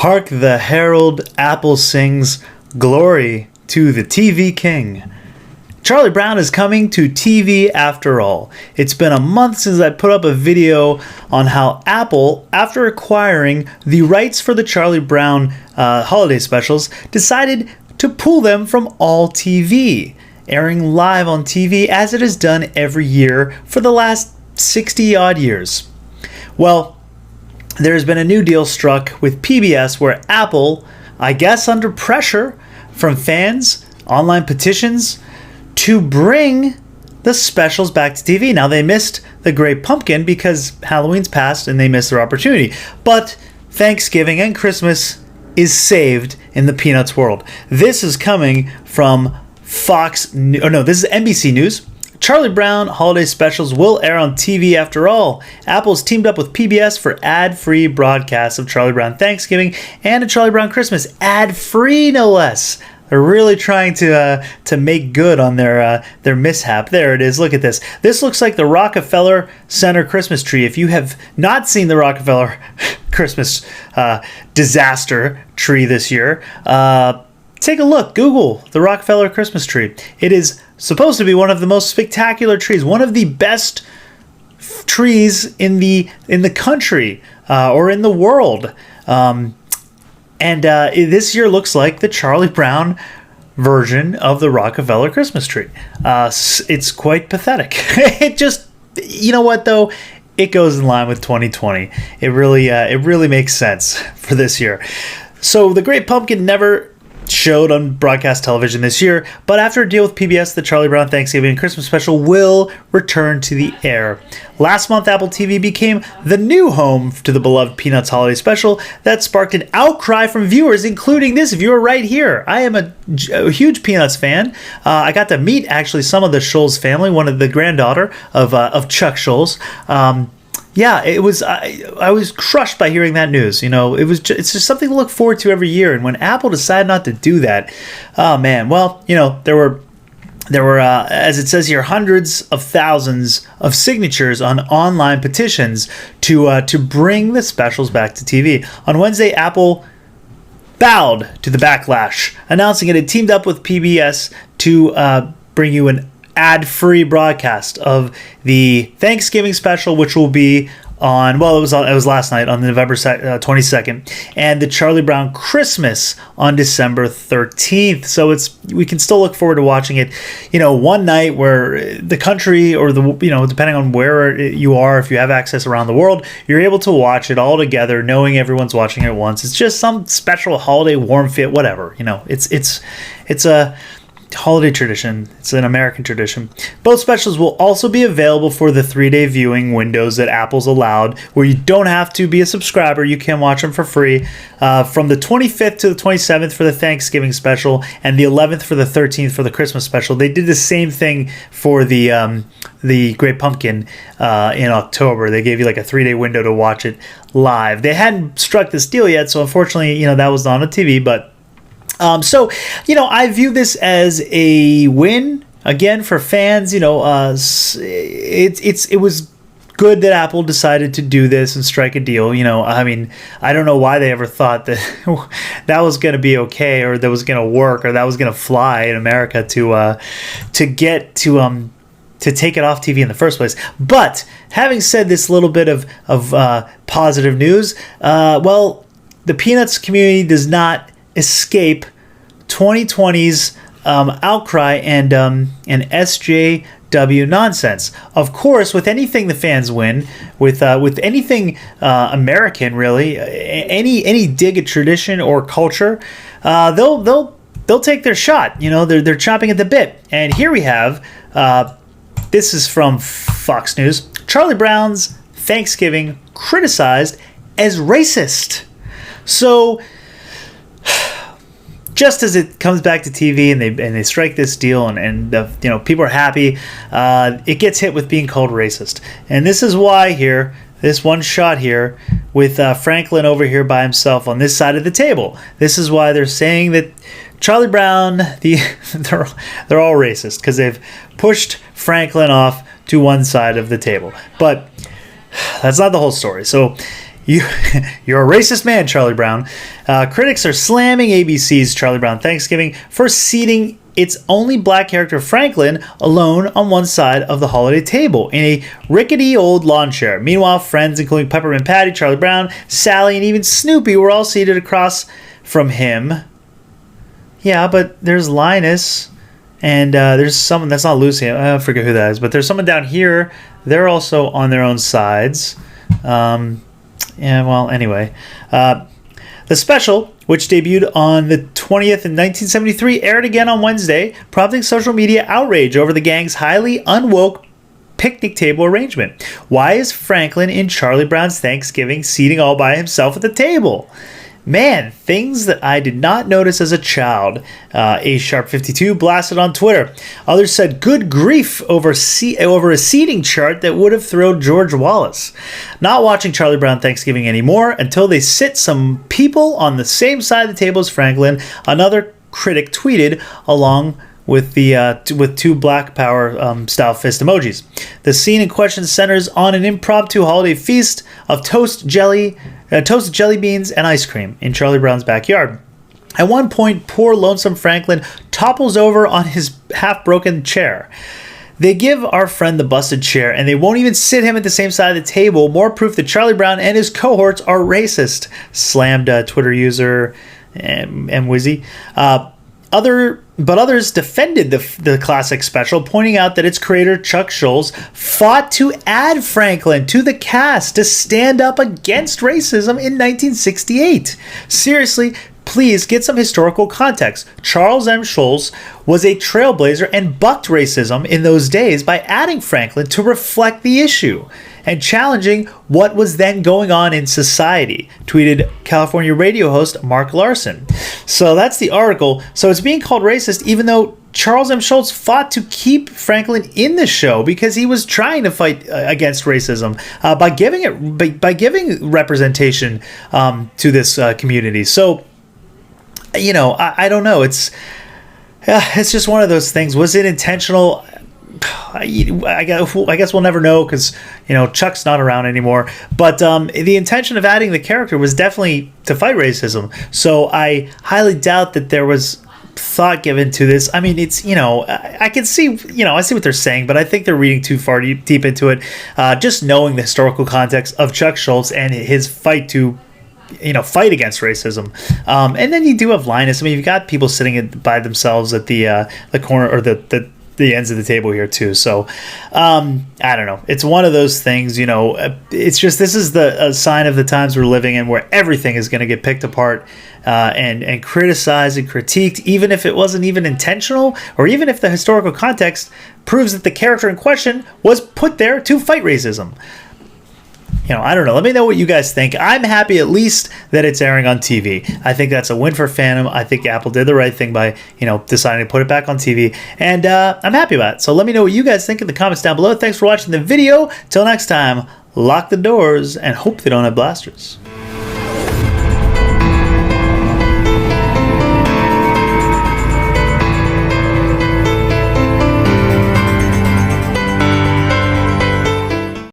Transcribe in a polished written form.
Hark the herald, Apple sings, glory to the TV king. Charlie Brown is coming to TV after all. It's been a month since I put up a video on how Apple, after acquiring the rights for the Charlie Brown holiday specials, decided to pull them from all TV, airing live on TV as it has done every year for the last 60 odd years. Well, there's been a new deal struck with PBS where Apple, I guess under pressure from fans, online petitions, to bring the specials back to TV. Now, they missed the Great Pumpkin because Halloween's passed and they missed their opportunity. But Thanksgiving and Christmas is saved in the Peanuts world. This is coming from this is NBC News. Charlie Brown holiday specials will air on TV after all. Apple's teamed up with PBS for ad-free broadcasts of Charlie Brown Thanksgiving and a Charlie Brown Christmas, ad-free no less. They're really trying to make good on their mishap. There it is. Look at this. This looks like the Rockefeller Center Christmas tree. If you have not seen the Rockefeller Christmas disaster tree this year, take a look. Google the Rockefeller Christmas tree. It is supposed to be one of the most spectacular trees, one of the best trees in the country or in the world. And this year looks like the Charlie Brown version of the Rockefeller Christmas tree. It's quite pathetic. It just, you know what though? It goes in line with 2020. It really makes sense for this year. So the Great Pumpkin never showed on broadcast television this year, but after a deal with PBS, the Charlie Brown Thanksgiving and Christmas special will return to the air. Last month, Apple TV became the new home to the beloved Peanuts holiday special that sparked an outcry from viewers, including this viewer right here. I am a huge Peanuts fan. I got to meet actually some of the Scholes family, one of the granddaughter of Chuck Scholes. Yeah, it was. I was crushed by hearing that news. You know, it's just something to look forward to every year. And when Apple decided not to do that, oh man. Well, you know, there were as it says here, hundreds of thousands of signatures on online petitions to bring the specials back to TV. On Wednesday, Apple bowed to the backlash, announcing it had teamed up with PBS to bring you an ad-free broadcast of the Thanksgiving special, which will be on, well, it was last night on November 22nd, and the Charlie Brown Christmas on December 13th. So we can still look forward to watching it, you know, one night where the country or depending on where you are, if you have access around the world, you're able to watch it all together, knowing everyone's watching it at once. It's just some special holiday warm fit, whatever, you know, it's a holiday tradition. It's an American tradition. Both specials will also be available for the 3-day viewing windows that Apple's allowed, where you don't have to be a subscriber. You can watch them for free from the 25th to the 27th for the Thanksgiving special and the 11th for the 13th for the Christmas special. They did the same thing for the Great Pumpkin in October. They gave you like a 3-day window to watch it live. They hadn't struck this deal yet, so unfortunately, you know, that was not on TV, but so, you know, I view this as a win again for fans. You know, it was good that Apple decided to do this and strike a deal. You know, I mean, I don't know why they ever thought that that was going to be okay, or that was going to work, or that was going to fly in America to take it off TV in the first place. But having said this little bit of positive news, well, the Peanuts community does not escape 2020's outcry and SJW nonsense. Of course, with anything the fans win, with anything American, really, any dig at tradition or culture, they'll take their shot. You know, they're chomping at the bit. And here we have this is from Fox News. Charlie Brown's Thanksgiving criticized as racist. So, just as it comes back to TV and they strike this deal and you know, people are happy, it gets hit with being called racist. And this is why here, this one shot here with Franklin over here by himself on this side of the table. This is why they're saying that Charlie Brown, they're all racist because they've pushed Franklin off to one side of the table. But that's not the whole story. So You're a racist man, Charlie Brown. Critics are slamming ABC's Charlie Brown Thanksgiving for seating its only black character, Franklin, alone on one side of the holiday table in a rickety old lawn chair. Meanwhile, friends including Peppermint Patty, Charlie Brown, Sally, and even Snoopy were all seated across from him. Yeah, but there's Linus, and there's someone that's not Lucy. I forget who that is, but there's someone down here. They're also on their own sides. Yeah, well, anyway. The special, which debuted on the 20th in 1973, aired again on Wednesday, prompting social media outrage over the gang's highly unwoke picnic table arrangement. Why is Franklin in Charlie Brown's Thanksgiving seating all by himself at the table? Man, things that I did not notice as a child. A-Sharp52 blasted on Twitter. Others said, good grief over a seating chart that would have thrilled George Wallace. Not watching Charlie Brown Thanksgiving anymore until they sit some people on the same side of the table as Franklin. Another critic tweeted along with two Black Power style fist emojis. The scene in question centers on an impromptu holiday feast of toasted jelly beans and ice cream in Charlie Brown's backyard. At one point, poor lonesome Franklin topples over on his half-broken chair. They give our friend the busted chair, and they won't even sit him at the same side of the table. More proof that Charlie Brown and his cohorts are racist, slammed Twitter user Mwizzy. Others defended the classic special, pointing out that its creator, Chuck Schulz, fought to add Franklin to the cast to stand up against racism in 1968. Seriously, please get some historical context. Charles M. Schulz was a trailblazer and bucked racism in those days by adding Franklin to reflect the issue and challenging what was then going on in society, tweeted California radio host Mark Larson. So that's the article. So it's being called racist even though Charles M. Schulz fought to keep Franklin in the show because he was trying to fight against racism by giving representation to this community. So, you know, I don't know. It's just one of those things. Was it intentional? I guess we'll never know because, you know, Chuck's not around anymore. But the intention of adding the character was definitely to fight racism. So I highly doubt that there was thought given to this. I mean, it's, you know, I can see, you know, I see what they're saying, but I think they're reading too far deep into it. Just knowing the historical context of Chuck Schulz and his fight to, you know, fight against racism. And then you do have Linus. I mean, you've got people sitting by themselves at the corner or the ends of the table here too. So I don't know. It's one of those things, you know, it's just, this is a sign of the times we're living in where everything is going to get picked apart and criticized and critiqued, even if it wasn't even intentional, or even if the historical context proves that the character in question was put there to fight racism. You know, I don't know. Let me know what you guys think. I'm happy at least that it's airing on TV. I think that's a win for fandom. I think Apple did the right thing by, you know, deciding to put it back on TV. And I'm happy about it. So let me know what you guys think in the comments down below. Thanks for watching the video. Till next time, lock the doors and hope they don't have blasters.